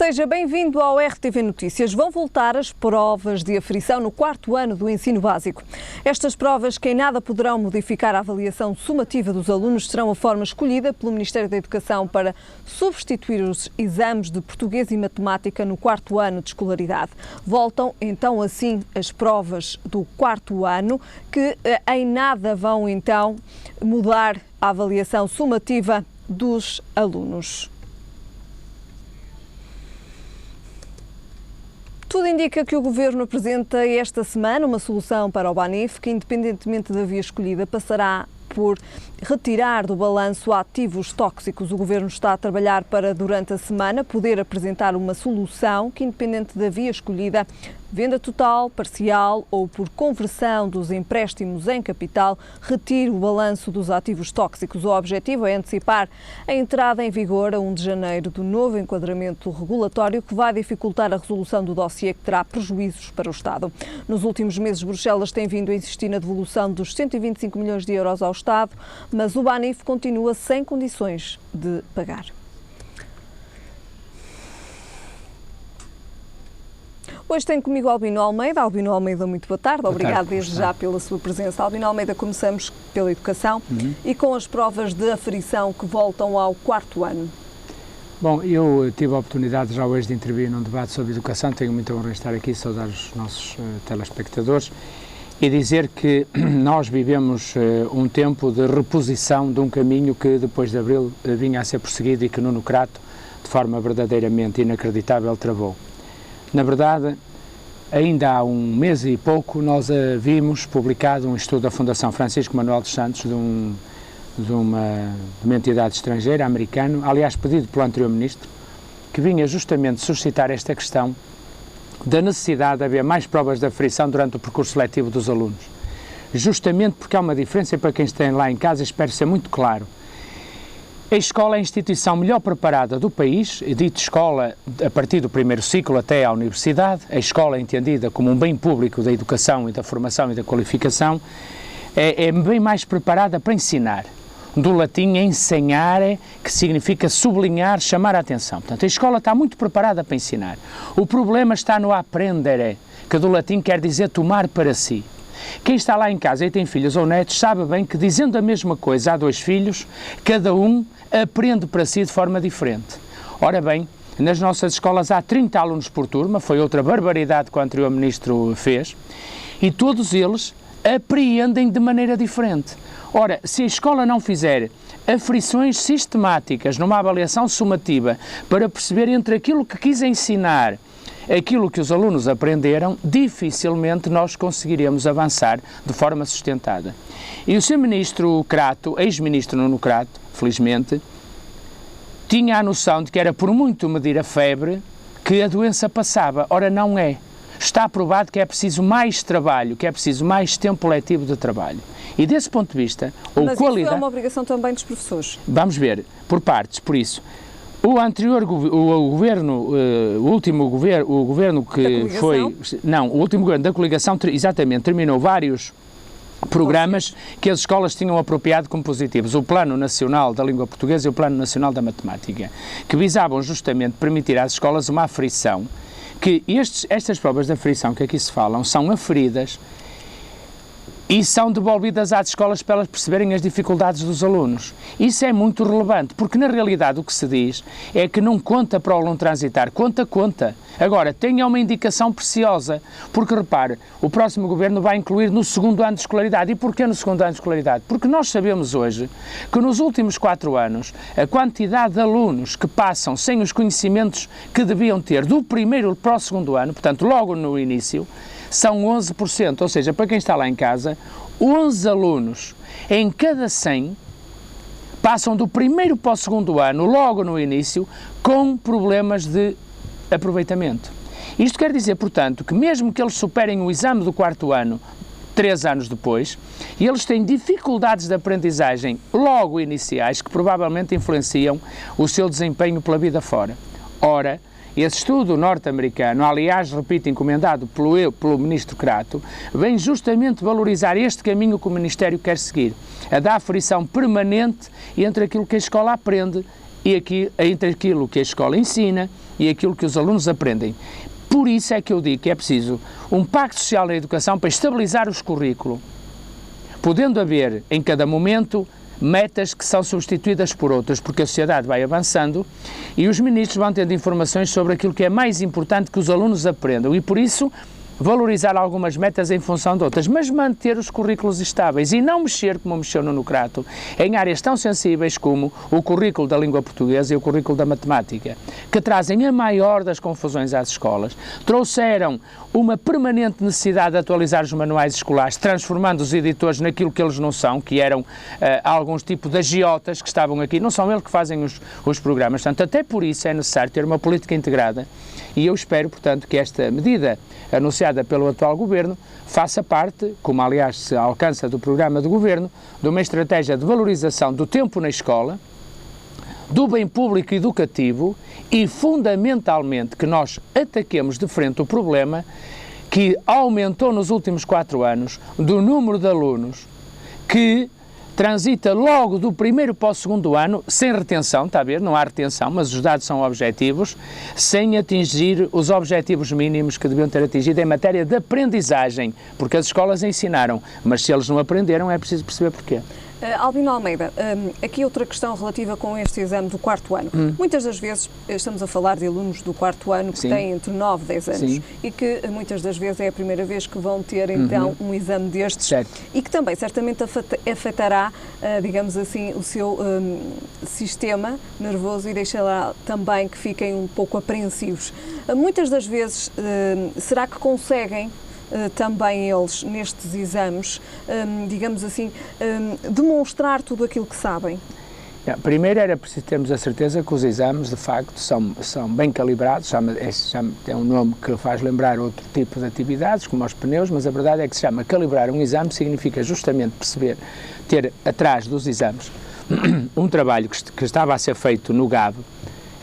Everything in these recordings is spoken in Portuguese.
Seja bem-vindo ao RTV Notícias. Vão voltar as provas de aferição no 4º ano do ensino básico. Estas provas, que em nada poderão modificar a avaliação sumativa dos alunos, serão a forma escolhida pelo Ministério da Educação para substituir os exames de português e matemática no 4º ano de escolaridade. Voltam então assim as provas do 4º ano, que em nada vão então mudar a avaliação sumativa dos alunos. Tudo indica que o Governo apresenta esta semana uma solução para o Banif, que, independentemente da via escolhida, passará por retirar do balanço ativos tóxicos. O Governo está a trabalhar para, durante a semana, poder apresentar uma solução que, independente da via escolhida, venda total, parcial ou por conversão dos empréstimos em capital, retire o balanço dos ativos tóxicos. O objetivo é antecipar a entrada em vigor a 1 de janeiro do novo enquadramento regulatório, que vai dificultar a resolução do dossiê, que terá prejuízos para o Estado. Nos últimos meses, Bruxelas tem vindo a insistir na devolução dos 125 milhões de euros ao Estado, mas o Banif continua sem condições de pagar. Hoje tenho comigo Albino Almeida. Albino Almeida, muito boa tarde. Obrigado desde já pela sua presença. Albino Almeida, começamos pela educação e com as provas de aferição que voltam ao 4º ano. Bom, eu tive a oportunidade já hoje de intervir num debate sobre educação. Tenho muita honra de estar aqui, saudar os nossos telespectadores e dizer que nós vivemos um tempo de reposição de um caminho que depois de Abril vinha a ser perseguido e que Nuno Crato, de forma verdadeiramente inacreditável, travou. Na verdade, ainda há um mês e pouco, nós vimos publicado um estudo da Fundação Francisco Manuel dos Santos, de uma entidade estrangeira, americana, aliás pedido pelo anterior Ministro, que vinha justamente suscitar esta questão da necessidade de haver mais provas de aferição durante o percurso seletivo dos alunos. Justamente porque há uma diferença, para quem está lá em casa, espero ser muito claro. A escola é a instituição melhor preparada do país, dito escola a partir do primeiro ciclo até à universidade. A escola é entendida como um bem público da educação e da formação e da qualificação, é bem mais preparada para ensinar. Do latim ensinare, que significa sublinhar, chamar a atenção. Portanto, a escola está muito preparada para ensinar. O problema está no aprendere, que do latim quer dizer tomar para si. Quem está lá em casa e tem filhos ou netos sabe bem que, dizendo a mesma coisa a 2 filhos, cada um aprende para si de forma diferente. Ora bem, nas nossas escolas há 30 alunos por turma, foi outra barbaridade que o anterior Ministro fez, e todos eles apreendem de maneira diferente. Ora, se a escola não fizer aferições sistemáticas numa avaliação sumativa para perceber entre aquilo que quis ensinar, aquilo que os alunos aprenderam, dificilmente nós conseguiremos avançar de forma sustentada. E o Sr. Ministro Crato, ex-ministro Nuno Crato, felizmente, tinha a noção de que era por muito medir a febre que a doença passava. Ora, não é. Está provado que é preciso mais trabalho, que é preciso mais tempo letivo de trabalho. E desse ponto de vista, mas qualidade... isso é uma obrigação também dos professores. Vamos ver, por partes, por isso. O anterior governo, o último governo que foi... Não, o último governo da coligação, exatamente, terminou vários programas que as escolas tinham apropriado como positivos. O Plano Nacional da Língua Portuguesa e o Plano Nacional da Matemática, que visavam justamente permitir às escolas uma aferição, que estas provas de aferição que aqui se falam são aferidas e são devolvidas às escolas para elas perceberem as dificuldades dos alunos. Isso é muito relevante, porque na realidade o que se diz é que não conta para o aluno transitar, conta. Agora, tenha uma indicação preciosa, porque repare, o próximo governo vai incluir no 2º ano de escolaridade. E porquê no 2º ano de escolaridade? Porque nós sabemos hoje que nos últimos 4 anos, a quantidade de alunos que passam sem os conhecimentos que deviam ter do primeiro para o 2º ano, portanto logo no início, são 11%, ou seja, para quem está lá em casa, 11 alunos em cada 100 passam do primeiro para o 2º ano, logo no início, com problemas de aproveitamento. Isto quer dizer, portanto, que mesmo que eles superem o exame do 4º ano, 3 anos depois, e eles têm dificuldades de aprendizagem logo iniciais que provavelmente influenciam o seu desempenho pela vida fora. Ora, esse estudo norte-americano, aliás, repito, encomendado pelo Ministro Crato, vem justamente valorizar este caminho que o Ministério quer seguir, a da aferição permanente entre aquilo que a escola aprende e entre aquilo que a escola ensina e aquilo que os alunos aprendem. Por isso é que eu digo que é preciso um pacto social na educação para estabilizar os currículos, podendo haver em cada momento metas que são substituídas por outras, porque a sociedade vai avançando e os ministros vão tendo informações sobre aquilo que é mais importante que os alunos aprendam e, por isso, valorizar algumas metas em função de outras, mas manter os currículos estáveis e não mexer, como mexeu no Nucrato, em áreas tão sensíveis como o currículo da língua portuguesa e o currículo da matemática, que trazem a maior das confusões às escolas, trouxeram uma permanente necessidade de atualizar os manuais escolares, transformando os editores naquilo que eles não são, que eram alguns tipos de agiotas que estavam aqui, não são eles que fazem os programas, portanto, até por isso é necessário ter uma política integrada e eu espero, portanto, que esta medida anunciada pelo atual Governo faça parte, como aliás se alcança do programa de Governo, de uma estratégia de valorização do tempo na escola, do bem público educativo e, fundamentalmente, que nós ataquemos de frente o problema que aumentou nos últimos 4 anos do número de alunos que transita logo do primeiro para o segundo ano, sem retenção, está a ver? Não há retenção, mas os dados são objetivos, sem atingir os objetivos mínimos que deviam ter atingido em matéria de aprendizagem, porque as escolas ensinaram, mas se eles não aprenderam é preciso perceber porquê. Albino Almeida, aqui outra questão relativa com este exame do 4º ano. Muitas das vezes estamos a falar de alunos do 4º ano que Sim. têm entre 9 e 10 anos. Sim. E que muitas das vezes é a primeira vez que vão ter então um exame destes. Certo. E que também certamente afetará, digamos assim, o seu sistema nervoso e deixará também que fiquem um pouco apreensivos. Muitas das vezes, será que conseguem também eles, nestes exames, digamos assim, demonstrar tudo aquilo que sabem? Primeiro era preciso termos a certeza que os exames, de facto, são bem calibrados, é um nome que faz lembrar outro tipo de atividades, como os pneus, mas a verdade é que se chama calibrar um exame, significa justamente perceber, ter atrás dos exames um trabalho que estava a ser feito no GAB.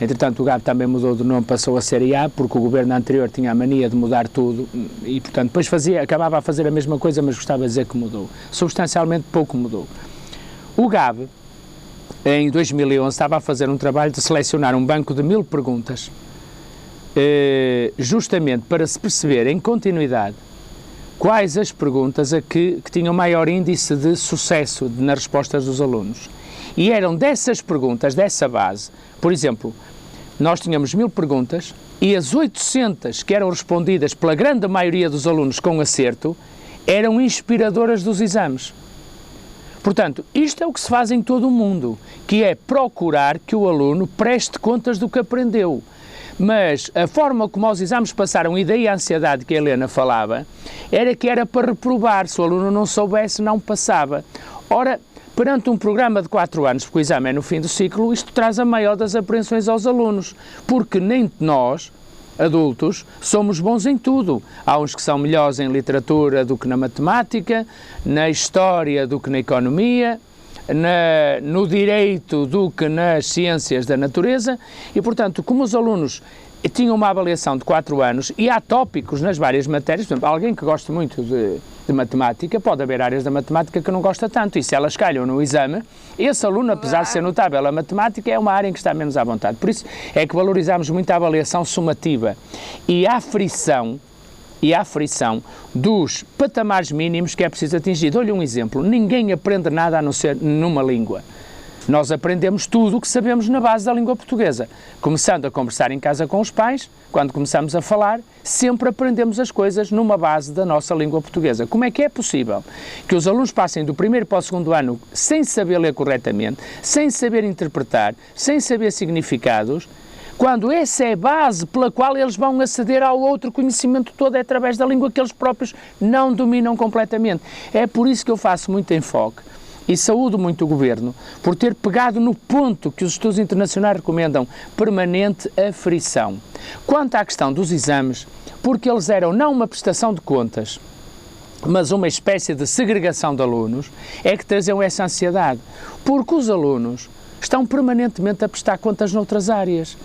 Entretanto, o GAB também mudou de nome, passou a ser IA, porque o governo anterior tinha a mania de mudar tudo e, portanto, depois acabava a fazer a mesma coisa, mas gostava de dizer que mudou. Substancialmente pouco mudou. O GAB, em 2011, estava a fazer um trabalho de selecionar um banco de 1000 perguntas, justamente para se perceber, em continuidade, quais as perguntas que tinham maior índice de sucesso nas respostas dos alunos. E eram dessas perguntas, dessa base, por exemplo, nós tínhamos 1000 perguntas e as 800 que eram respondidas pela grande maioria dos alunos com acerto eram inspiradoras dos exames. Portanto, isto é o que se faz em todo o mundo, que é procurar que o aluno preste contas do que aprendeu. Mas a forma como os exames passaram, e daí a ansiedade que a Helena falava, era que era para reprovar, se o aluno não soubesse, não passava. Ora, perante um programa de 4 anos, porque o exame é no fim do ciclo, isto traz a maior das apreensões aos alunos, porque nem nós, adultos, somos bons em tudo. Há uns que são melhores em literatura do que na matemática, na história do que na economia, no direito do que nas ciências da natureza e, portanto, como os alunos tinham uma avaliação de 4 anos e há tópicos nas várias matérias, por exemplo, alguém que gosta muito de matemática, pode haver áreas da matemática que não gosta tanto e se elas calham no exame, esse aluno, apesar de ser notável a matemática, é uma área em que está menos à vontade. Por isso é que valorizamos muito a avaliação sumativa e a aflição dos patamares mínimos que é preciso atingir. Dou-lhe um exemplo, ninguém aprende nada a não ser numa língua. Nós aprendemos tudo o que sabemos na base da língua portuguesa. Começando a conversar em casa com os pais, quando começamos a falar, sempre aprendemos as coisas numa base da nossa língua portuguesa. Como é que é possível que os alunos passem do primeiro para o segundo ano sem saber ler corretamente, sem saber interpretar, sem saber significados, quando essa é a base pela qual eles vão aceder ao outro conhecimento todo é através da língua que eles próprios não dominam completamente. É por isso que eu faço muito enfoque e saúdo muito o Governo por ter pegado no ponto que os estudos internacionais recomendam, permanente aflição. Quanto à questão dos exames, porque eles eram não uma prestação de contas, mas uma espécie de segregação de alunos, é que traziam essa ansiedade, porque os alunos estão permanentemente a prestar contas noutras áreas.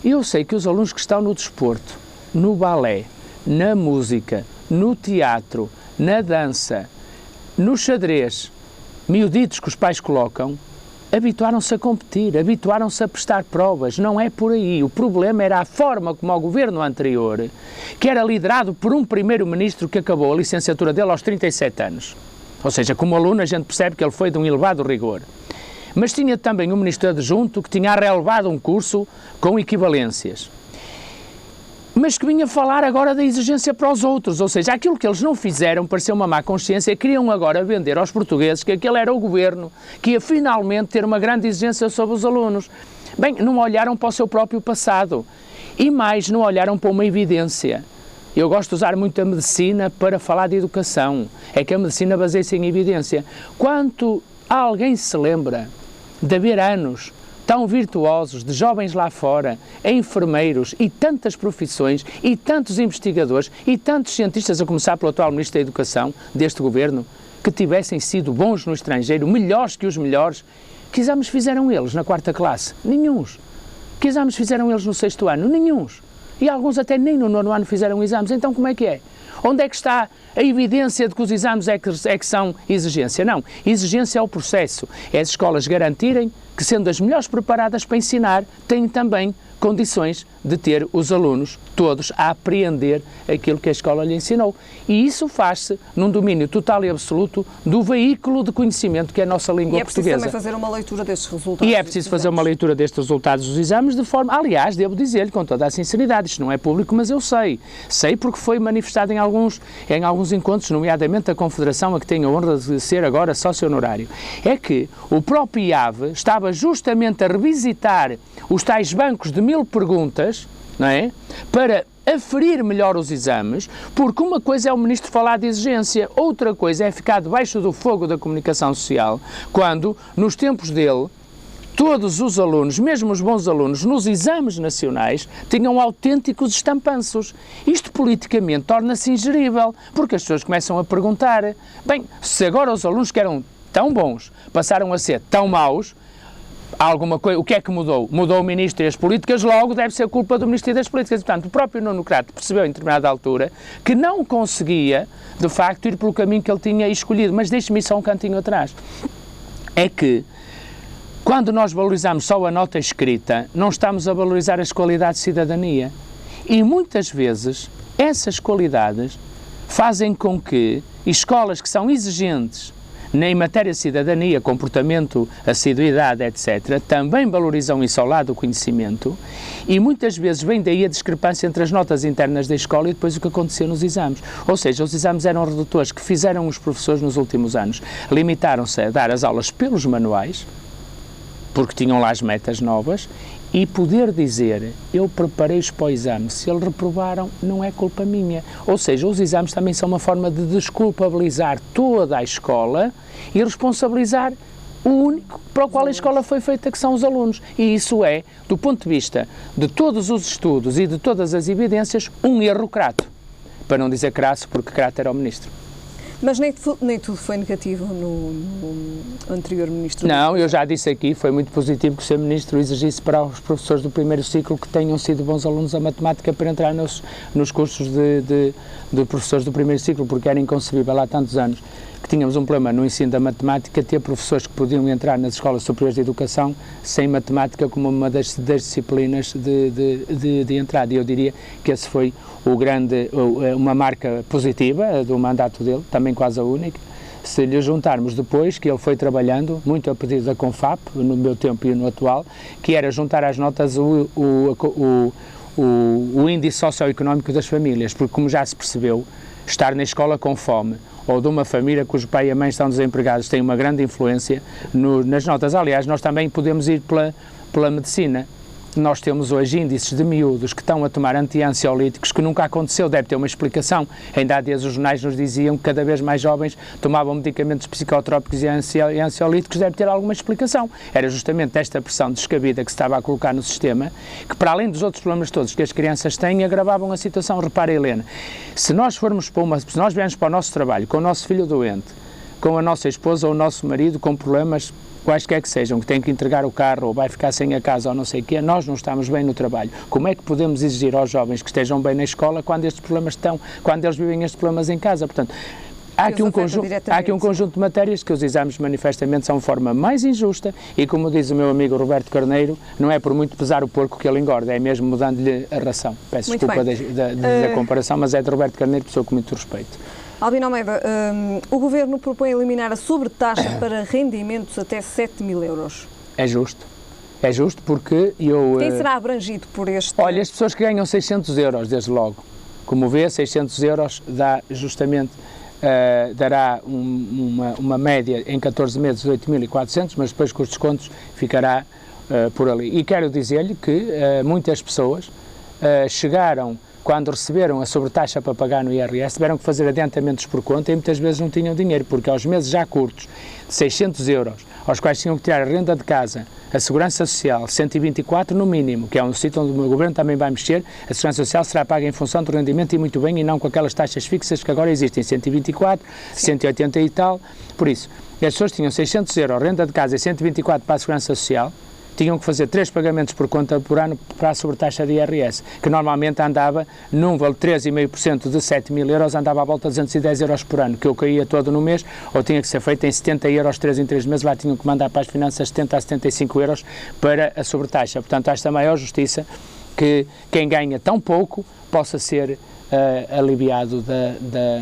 Eu sei que os alunos que estão no desporto, no balé, na música, no teatro, na dança, no xadrez, miuditos que os pais colocam, habituaram-se a competir, habituaram-se a prestar provas, não é por aí. O problema era a forma como o governo anterior, que era liderado por um primeiro-ministro que acabou a licenciatura dele aos 37 anos. Ou seja, como aluno a gente percebe que ele foi de um elevado rigor. Mas tinha também um ministro adjunto que tinha relevado um curso com equivalências. Mas que vinha falar agora da exigência para os outros, ou seja, aquilo que eles não fizeram, pareceu uma má consciência, queriam agora vender aos portugueses que aquele era o governo, que ia finalmente ter uma grande exigência sobre os alunos. Bem, não olharam para o seu próprio passado e mais, não olharam para uma evidência. Eu gosto de usar muito a medicina para falar de educação, é que a medicina baseia-se em evidência. Quanto alguém se lembra de haver anos tão virtuosos, de jovens lá fora, enfermeiros e tantas profissões e tantos investigadores e tantos cientistas, a começar pelo atual Ministro da Educação deste governo, que tivessem sido bons no estrangeiro, melhores que os melhores. Que exames fizeram eles na 4ª classe? Nenhuns. Que exames fizeram eles no 6º ano? Nenhuns. E alguns até nem no 9º ano fizeram exames. Então como é que é? Onde é que está a evidência de que os exames é que são exigência? Não, exigência é o processo, é as escolas garantirem que, sendo as melhores preparadas para ensinar, têm também condições de ter os alunos todos a apreender aquilo que a escola lhe ensinou. E isso faz-se num domínio total e absoluto do veículo de conhecimento que é a nossa língua portuguesa. E é preciso também fazer uma leitura destes resultados. E é preciso fazer uma leitura destes resultados dos exames de forma... Aliás, devo dizer-lhe com toda a sinceridade, isto não é público, mas eu sei. Sei porque foi manifestado em alguns encontros, nomeadamente a Confederação, a que tenho a honra de ser agora sócio honorário. É que o próprio IAV estava justamente a revisitar os tais bancos de 1000 perguntas, não é? Para aferir melhor os exames, porque uma coisa é o Ministro falar de exigência, outra coisa é ficar debaixo do fogo da comunicação social, quando, nos tempos dele, todos os alunos, mesmo os bons alunos, nos exames nacionais, tinham autênticos estampanços. Isto politicamente torna-se ingerível, porque as pessoas começam a perguntar, bem, se agora os alunos que eram tão bons passaram a ser tão maus, alguma coisa, o que é que mudou? Mudou o Ministro e as políticas, logo deve ser culpa do Ministro e das políticas. Portanto, o próprio Nuno Crato percebeu em determinada altura que não conseguia, de facto, ir pelo caminho que ele tinha escolhido. Mas deixe-me só um cantinho atrás. É que, quando nós valorizamos só a nota escrita, não estamos a valorizar as qualidades de cidadania. E muitas vezes, essas qualidades fazem com que escolas que são exigentes em matéria de cidadania, comportamento, assiduidade, etc., também valorizam isso ao lado do conhecimento e muitas vezes vem daí a discrepância entre as notas internas da escola e depois o que aconteceu nos exames. Ou seja, os exames eram redutores que fizeram os professores nos últimos anos. Limitaram-se a dar as aulas pelos manuais, porque tinham lá as metas novas, e poder dizer, eu preparei-os para o exame, se eles reprovaram, não é culpa minha. Ou seja, os exames também são uma forma de desculpabilizar toda a escola e responsabilizar o único para o qual a escola foi feita, que são os alunos. E isso é, do ponto de vista de todos os estudos e de todas as evidências, um erro crato. Para não dizer crasso, porque crato era o Ministro. Mas nem tudo foi negativo no anterior Ministro? Não, eu já disse aqui, foi muito positivo que o Sr. Ministro exigisse para os professores do primeiro ciclo que tenham sido bons alunos a matemática para entrar nos cursos de professores do primeiro ciclo, porque era inconcebível há tantos anos que tínhamos um problema no ensino da matemática, ter professores que podiam entrar nas escolas superiores de educação sem matemática como uma das disciplinas de entrada. E eu diria que esse foi uma marca positiva do mandato dele, também quase a única. Se lhe juntarmos depois, que ele foi trabalhando, muito a pedido da CONFAP, no meu tempo e no atual, que era juntar às notas o índice socioeconómico das famílias, porque como já se percebeu, estar na escola com fome, ou de uma família cujo pai e a mãe estão desempregados, tem uma grande influência nas notas. Aliás, nós também podemos ir pela medicina. Nós temos hoje índices de miúdos que estão a tomar anti-ansiolíticos, que nunca aconteceu, deve ter uma explicação. Ainda há dias os jornais nos diziam que cada vez mais jovens tomavam medicamentos psicotrópicos e ansiolíticos, deve ter alguma explicação. Era justamente esta pressão descabida que se estava a colocar no sistema, que para além dos outros problemas todos que as crianças têm, agravavam a situação. Repara, Helena, se nós viermos para o nosso trabalho com o nosso filho doente, com a nossa esposa ou o nosso marido com problemas quaisquer que sejam, que tem que entregar o carro ou vai ficar sem a casa ou não sei o quê, nós não estamos bem no trabalho. Como é que podemos exigir aos jovens que estejam bem na escola quando eles vivem estes problemas em casa? Portanto, há aqui um conjunto de matérias que os exames manifestamente são a forma mais injusta e, como diz o meu amigo Roberto Carneiro, não é por muito pesar o porco que ele engorda, é mesmo mudando-lhe a ração. Peço desculpa da comparação, mas é de Roberto Carneiro, pessoa com muito respeito. Albino Almeida, o Governo propõe eliminar a sobretaxa para rendimentos até 7.000 euros. É justo. É justo porque eu... Quem será abrangido por este... Olha, as pessoas que ganham 600 euros, desde logo. Como vê, 600 euros dá justamente... dará uma média em 14 meses de 8.400, mas depois com os descontos ficará por ali. E quero dizer-lhe que muitas pessoas chegaram, quando receberam a sobretaxa para pagar no IRS, tiveram que fazer adiantamentos por conta e muitas vezes não tinham dinheiro, porque aos meses já curtos, de 600 euros, aos quais tinham que tirar a renda de casa, a Segurança Social, 124 no mínimo, que é um sítio onde o meu Governo também vai mexer, a Segurança Social será paga em função do rendimento e muito bem, e não com aquelas taxas fixas que agora existem, 124, 180 e tal. Por isso, as pessoas tinham 600 euros, renda de casa e 124 para a Segurança Social, tinham que fazer 3 pagamentos por conta por ano para a sobretaxa de IRS, que normalmente andava num valor de 3,5% de 7.000 euros, andava à volta de 210 euros por ano, que eu caía todo no mês, ou tinha que ser feito em 70 euros 3 em 3 meses, lá tinham que mandar para as finanças 70 a 75 euros para a sobretaxa. Portanto, esta maior justiça que quem ganha tão pouco possa ser aliviado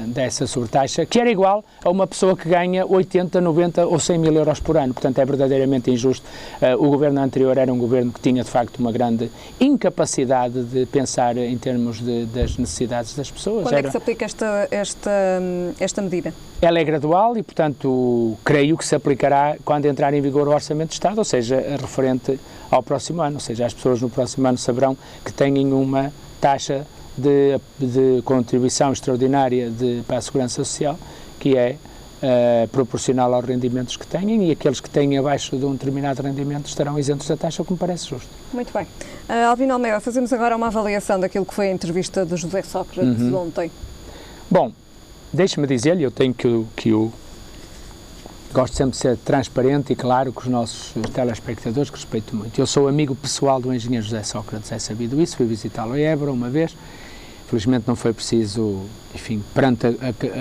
dessa sobretaxa, que era igual a uma pessoa que ganha 80, 90 ou 100.000 euros por ano. Portanto, é verdadeiramente injusto. O governo anterior era um governo que tinha, de facto, uma grande incapacidade de pensar em termos das necessidades das pessoas. Quando é que se aplica esta medida? Ela é gradual e, portanto, creio que se aplicará quando entrar em vigor o Orçamento de Estado, ou seja, referente ao próximo ano. Ou seja, as pessoas no próximo ano saberão que têm uma taxa de contribuição extraordinária para a Segurança Social, que é proporcional aos rendimentos que têm, e aqueles que têm abaixo de um determinado rendimento estarão isentos da taxa, o que me parece justo. Muito bem. Albino Almeida, fazemos agora uma avaliação daquilo que foi a entrevista de José Sócrates ontem. Bom, deixe-me dizer-lhe, eu tenho que eu gosto sempre de ser transparente e claro com os nossos telespectadores, que respeito muito. Eu sou amigo pessoal do engenheiro José Sócrates, é sabido isso, fui visitá-lo em Évora uma vez. Felizmente não foi preciso, enfim, perante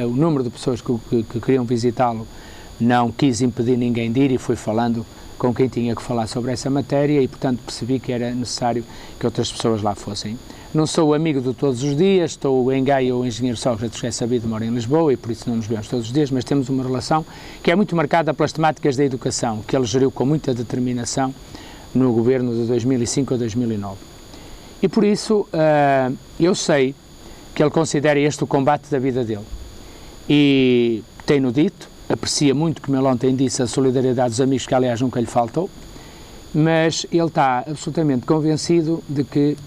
o número de pessoas que queriam visitá-lo, não quis impedir ninguém de ir e fui falando com quem tinha que falar sobre essa matéria e, portanto, percebi que era necessário que outras pessoas lá fossem. Não sou amigo de todos os dias, estou em Gaia, o engenheiro Sócrates, que é sabido, mora em Lisboa e por isso não nos vemos todos os dias, mas temos uma relação que é muito marcada pelas temáticas da educação, que ele geriu com muita determinação no governo de 2005 a 2009. E por isso eu sei que ele considera este o combate da vida dele. E tem-no dito, aprecia muito, como ele ontem disse, a solidariedade dos amigos, que aliás nunca lhe faltou, mas ele está absolutamente convencido de que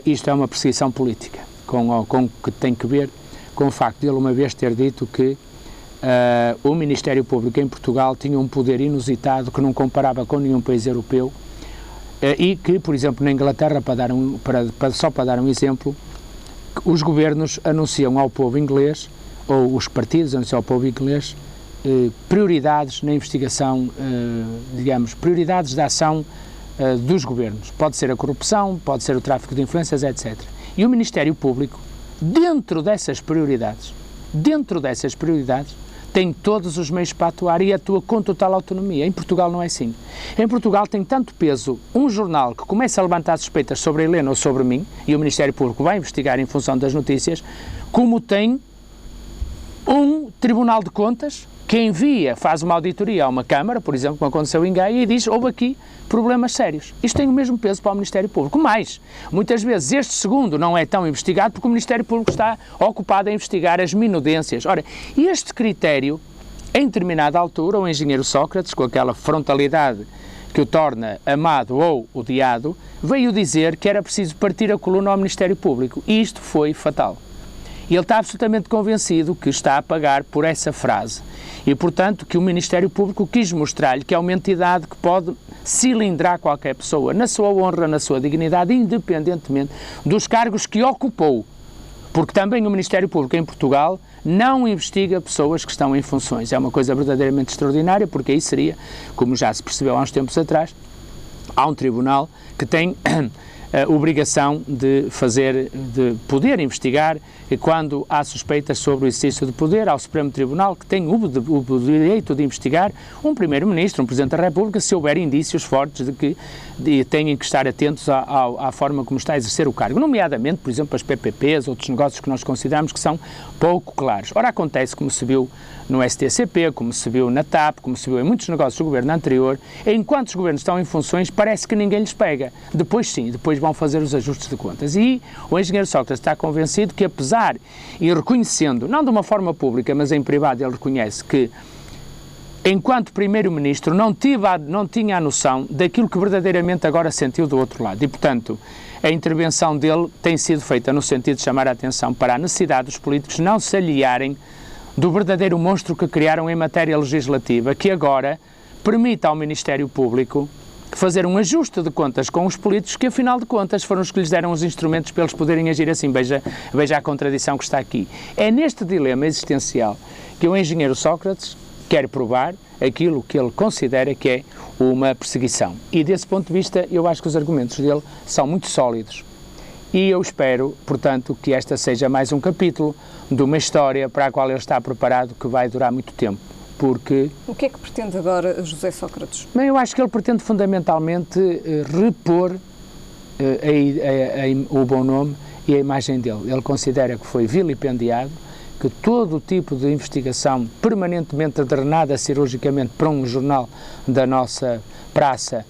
isto é uma perseguição política, com que tem que ver com o facto de ele uma vez ter dito que o Ministério Público em Portugal tinha um poder inusitado que não comparava com nenhum país europeu e que, por exemplo, na Inglaterra, só para dar um exemplo, os governos anunciam ao povo inglês, ou os partidos anunciam ao povo inglês, prioridades na investigação, digamos, prioridades da ação dos governos. Pode ser a corrupção, pode ser o tráfico de influências, etc. E o Ministério Público, dentro dessas prioridades, tem todos os meios para atuar e atua com total autonomia. Em Portugal não é assim. Em Portugal tem tanto peso um jornal que começa a levantar suspeitas sobre a Helena ou sobre mim, e o Ministério Público vai investigar em função das notícias, como tem um Tribunal de Contas que faz uma auditoria a uma Câmara, por exemplo, como aconteceu em Gaia, e diz, houve aqui problemas sérios. Isto tem o mesmo peso para o Ministério Público. Mais, muitas vezes este segundo não é tão investigado porque o Ministério Público está ocupado a investigar as minudências. Ora, este critério, em determinada altura, o engenheiro Sócrates, com aquela frontalidade que o torna amado ou odiado, veio dizer que era preciso partir a coluna ao Ministério Público. E isto foi fatal. E ele está absolutamente convencido que está a pagar por essa frase. E, portanto, que o Ministério Público quis mostrar-lhe que é uma entidade que pode cilindrar qualquer pessoa na sua honra, na sua dignidade, independentemente dos cargos que ocupou. Porque também o Ministério Público em Portugal não investiga pessoas que estão em funções. É uma coisa verdadeiramente extraordinária, porque aí seria, como já se percebeu há uns tempos atrás, há um tribunal que tem a obrigação de poder investigar quando há suspeitas sobre o exercício de poder ao Supremo Tribunal, que tem o direito de investigar um Primeiro-Ministro, um Presidente da República, se houver indícios fortes de que têm que estar atentos à forma como está a exercer o cargo, nomeadamente, por exemplo, as PPPs, outros negócios que nós consideramos que são pouco claros. Ora, acontece como se viu no STCP, como se viu na TAP, como se viu em muitos negócios do governo anterior, enquanto os governos estão em funções, parece que ninguém lhes pega. Depois sim, depois vão fazer os ajustes de contas. E o engenheiro Sócrates está convencido que, apesar e reconhecendo, não de uma forma pública, mas em privado, ele reconhece que, enquanto Primeiro-Ministro, não tinha a noção daquilo que verdadeiramente agora sentiu do outro lado. E, portanto, a intervenção dele tem sido feita no sentido de chamar a atenção para a necessidade dos políticos não se aliarem do verdadeiro monstro que criaram em matéria legislativa, que agora permite ao Ministério Público fazer um ajuste de contas com os políticos que, afinal de contas, foram os que lhes deram os instrumentos para eles poderem agir assim. Veja a contradição que está aqui. É neste dilema existencial que o engenheiro Sócrates quer provar aquilo que ele considera que é uma perseguição. E, desse ponto de vista, eu acho que os argumentos dele são muito sólidos. E eu espero, portanto, que esta seja mais um capítulo de uma história para a qual ele está preparado, que vai durar muito tempo. Porque... O que é que pretende agora José Sócrates? Bem, eu acho que ele pretende fundamentalmente repor o bom nome e a imagem dele. Ele considera que foi vilipendiado, que todo o tipo de investigação permanentemente drenada cirurgicamente para um jornal da nossa praça,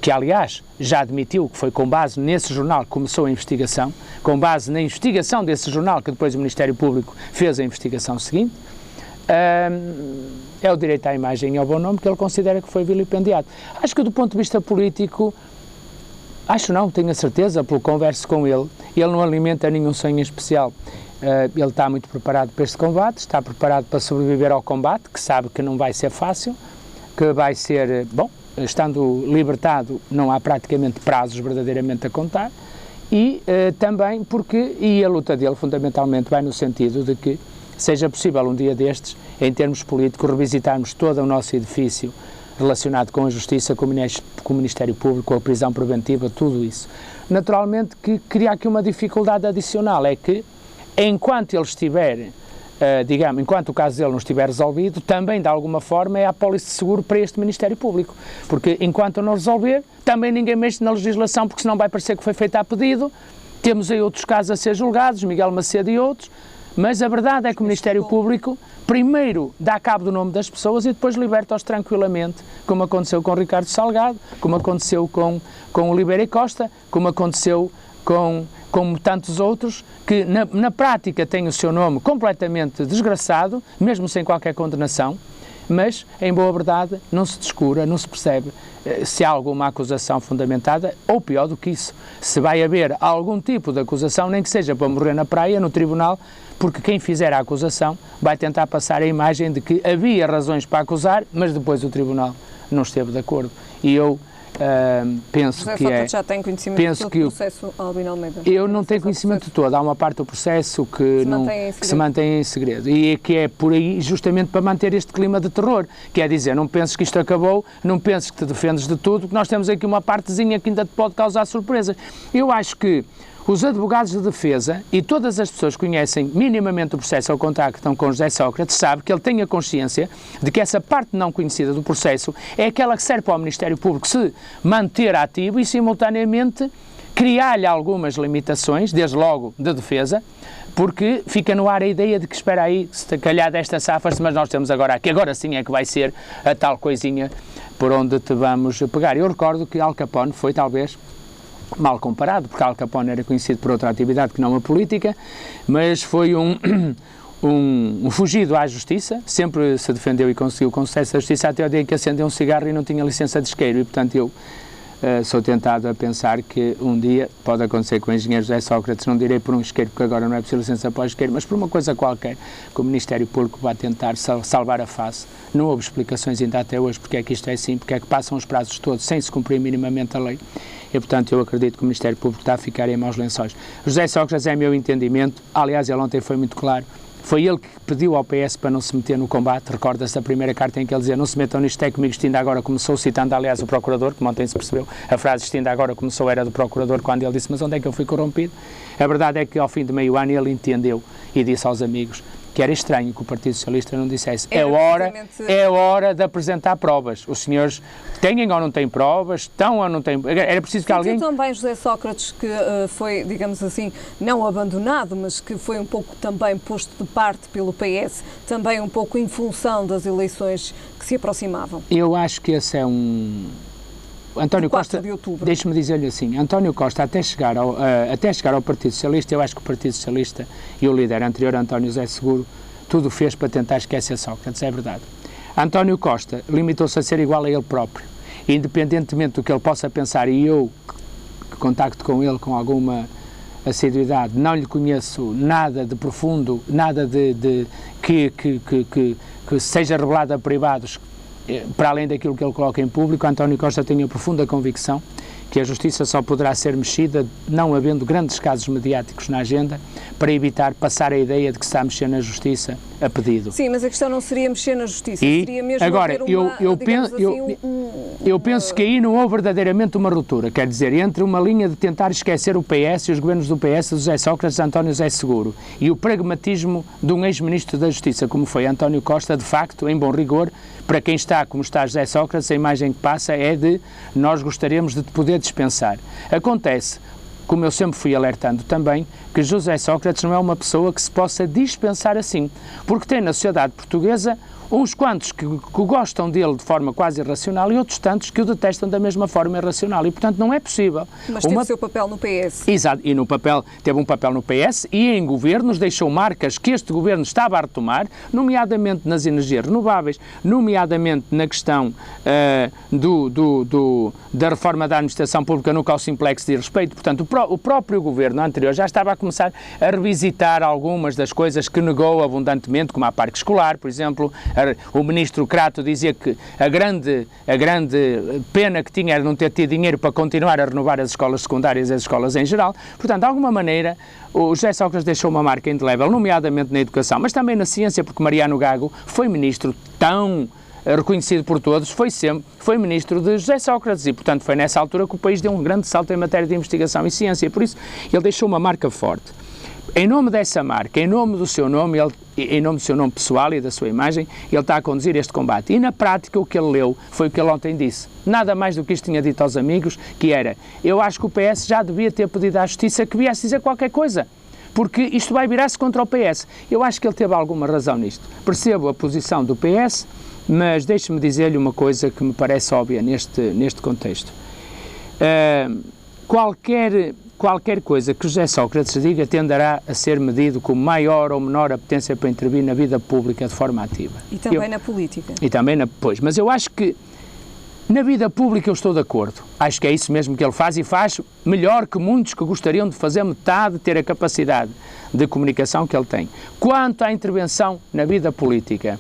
que aliás já admitiu que foi com base nesse jornal que começou a investigação, com base na investigação desse jornal que depois o Ministério Público fez a investigação seguinte, é o direito à imagem e ao bom nome que ele considera que foi vilipendiado. Acho que do ponto de vista político, tenho a certeza, pelo converso com ele não alimenta nenhum sonho especial. Ele está muito preparado para este combate, está preparado para sobreviver ao combate, que sabe que não vai ser fácil, que vai ser, estando libertado, não há praticamente prazos verdadeiramente a contar, e também porque, a luta dele fundamentalmente vai no sentido de que seja possível um dia destes, em termos políticos, revisitarmos todo o nosso edifício relacionado com a Justiça, com o Ministério Público, com a prisão preventiva, tudo isso. Naturalmente que cria aqui uma dificuldade adicional, é que enquanto ele estiver, enquanto o caso dele não estiver resolvido, também de alguma forma é a apólice de seguro para este Ministério Público, porque enquanto não resolver, também ninguém mexe na legislação, porque senão vai parecer que foi feito a pedido. Temos aí outros casos a ser julgados, Miguel Macedo e outros, mas a verdade é que o Ministério Público primeiro dá cabo do nome das pessoas e depois liberta-os tranquilamente, como aconteceu com Ricardo Salgado, como aconteceu com o Oliveira e Costa, como aconteceu com tantos outros, que na prática têm o seu nome completamente desgraçado, mesmo sem qualquer condenação, mas, em boa verdade, não se descura, não se percebe se há alguma acusação fundamentada, ou pior do que isso, se vai haver algum tipo de acusação, nem que seja para morrer na praia, no tribunal, porque quem fizer a acusação vai tentar passar a imagem de que havia razões para acusar, mas depois o tribunal não esteve de acordo. E eu penso que é... já tem conhecimento de todo o processo, Albino Almeida? Eu não tenho conhecimento de todo. Há uma parte do processo que se mantém em segredo. E que é por aí justamente para manter este clima de terror. Que é dizer, não penses que isto acabou, não penses que te defendes de tudo, porque nós temos aqui uma partezinha que ainda te pode causar surpresas. Eu acho que os advogados de defesa e todas as pessoas que conhecem minimamente o processo ou contactam com José Sócrates sabem que ele tem a consciência de que essa parte não conhecida do processo é aquela que serve para o Ministério Público se manter ativo e, simultaneamente, criar-lhe algumas limitações, desde logo de defesa, porque fica no ar a ideia de que, espera aí, se calhar desta safa-se, mas nós temos agora aqui, agora sim é que vai ser a tal coisinha por onde te vamos pegar. Eu recordo que Al Capone foi, talvez, mal comparado, porque Al Capone era conhecido por outra atividade que não a política, mas foi um fugido à justiça, sempre se defendeu e conseguiu com sucesso a justiça até o dia que acendeu um cigarro e não tinha licença de isqueiro, e portanto eu sou tentado a pensar que um dia pode acontecer com o engenheiro José Sócrates, não direi por um isqueiro, porque agora não é preciso licença para o isqueiro, mas por uma coisa qualquer, que o Ministério Público vai tentar salvar a face. Não houve explicações ainda até hoje porque é que isto é assim, porque é que passam os prazos todos sem se cumprir minimamente a lei. E, portanto, eu acredito que o Ministério Público está a ficar em maus lençóis. José Sócrates é meu entendimento, aliás, ele ontem foi muito claro, Foi ele que pediu ao PS para não se meter no combate. Recorda-se da primeira carta em que ele dizia: não se metam nisto, é comigo, isto ainda agora começou, citando aliás o Procurador, que ontem se percebeu, a frase isto ainda agora começou era do Procurador, quando ele disse: mas onde é que eu fui corrompido? A verdade é que ao fim de meio ano ele entendeu e disse aos amigos que era estranho que o Partido Socialista não dissesse: é hora de apresentar provas. Os senhores têm ou não têm provas, estão ou não têm... Era preciso que alguém... também José Sócrates, que foi, digamos assim, não abandonado, mas que foi um pouco também posto de parte pelo PS, também um pouco em função das eleições que se aproximavam. Eu acho que esse é um... António Costa, deixe-me dizer-lhe assim, António Costa, até chegar ao Partido Socialista, eu acho que o Partido Socialista e o líder anterior, António José Seguro, tudo fez para tentar esquecer Sócrates, é verdade. António Costa limitou-se a ser igual a ele próprio, independentemente do que ele possa pensar, e eu, que contacto com ele com alguma assiduidade, não lhe conheço nada de profundo, nada que seja revelado a privados, para além daquilo que ele coloca em público. António Costa tem a profunda convicção que a justiça só poderá ser mexida não havendo grandes casos mediáticos na agenda, para evitar passar a ideia de que se está a mexer na justiça a pedido. Sim, mas a questão não seria mexer na justiça, seria mesmo agora, ter uma, eu penso que aí não houve verdadeiramente uma ruptura, quer dizer, entre uma linha de tentar esquecer o PS e os governos do PS, de José Sócrates, António José Seguro, e o pragmatismo de um ex-ministro da Justiça, como foi António Costa, de facto, em bom rigor, para quem está como está José Sócrates, a imagem que passa é de nós gostaríamos de poder dispensar. Acontece, como eu sempre fui alertando também, que José Sócrates não é uma pessoa que se possa dispensar assim, porque tem na sociedade portuguesa uns quantos que gostam dele de forma quase irracional e outros tantos que o detestam da mesma forma irracional, e portanto não é possível. Mas teve o seu papel no PS. Exato, e teve um papel no PS e em governos, deixou marcas que este governo estava a retomar, nomeadamente nas energias renováveis, nomeadamente na questão da reforma da administração pública no qual Simplex diz respeito. Portanto, o próprio governo anterior já estava a começar a revisitar algumas das coisas que negou abundantemente, como a parque escolar, por exemplo. O ministro Crato dizia que a grande pena que tinha era não ter tido dinheiro para continuar a renovar as escolas secundárias e as escolas em geral. Portanto, de alguma maneira, o José Sócrates deixou uma marca indelével, nomeadamente na educação, mas também na ciência, porque Mariano Gago foi ministro tão reconhecido por todos, foi ministro de José Sócrates e, portanto, foi nessa altura que o país deu um grande salto em matéria de investigação e ciência, e por isso ele deixou uma marca forte. Em nome dessa marca, em nome do seu nome, em nome do seu nome pessoal e da sua imagem, ele está a conduzir este combate. E na prática o que ele leu foi o que ele ontem disse. Nada mais do que isto tinha dito aos amigos, que era: eu acho que o PS já devia ter pedido à Justiça que viesse dizer qualquer coisa, porque isto vai virar-se contra o PS. Eu acho que ele teve alguma razão nisto. Percebo a posição do PS, mas deixe-me dizer-lhe uma coisa que me parece óbvia neste contexto. Qualquer coisa que José Sócrates diga tenderá a ser medido com maior ou menor apetência para intervir na vida pública de forma ativa. E também na política. E também pois, mas eu acho que na vida pública eu estou de acordo. Acho que é isso mesmo que ele faz, e faz melhor que muitos que gostariam de fazer metade, de ter a capacidade de comunicação que ele tem. Quanto à intervenção na vida política,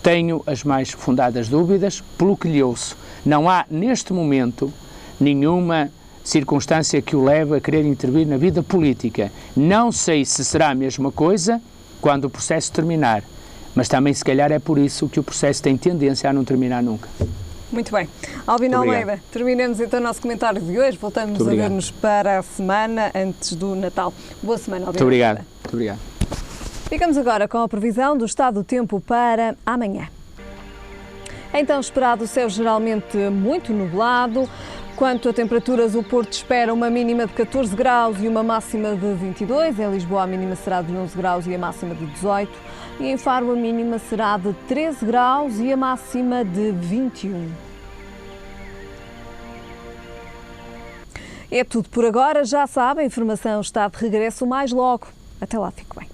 tenho as mais fundadas dúvidas, pelo que lhe ouço. Não há, neste momento, nenhuma circunstância que o leve a querer intervir na vida política. Não sei se será a mesma coisa quando o processo terminar, mas também se calhar é por isso que o processo tem tendência a não terminar nunca. Muito bem. Albino Almeida, terminamos então o nosso comentário de hoje, voltamos a ver-nos para a semana antes do Natal. Boa semana, Albino. Muito obrigado. Muito obrigado. Ficamos agora com a previsão do estado do tempo para amanhã. Então, esperado céu geralmente muito nublado. Quanto a temperaturas, o Porto espera uma mínima de 14 graus e uma máxima de 22. Em Lisboa, a mínima será de 11 graus e a máxima de 18. E em Faro, a mínima será de 13 graus e a máxima de 21. É tudo por agora. Já sabe, a informação está de regresso mais logo. Até lá, fique bem.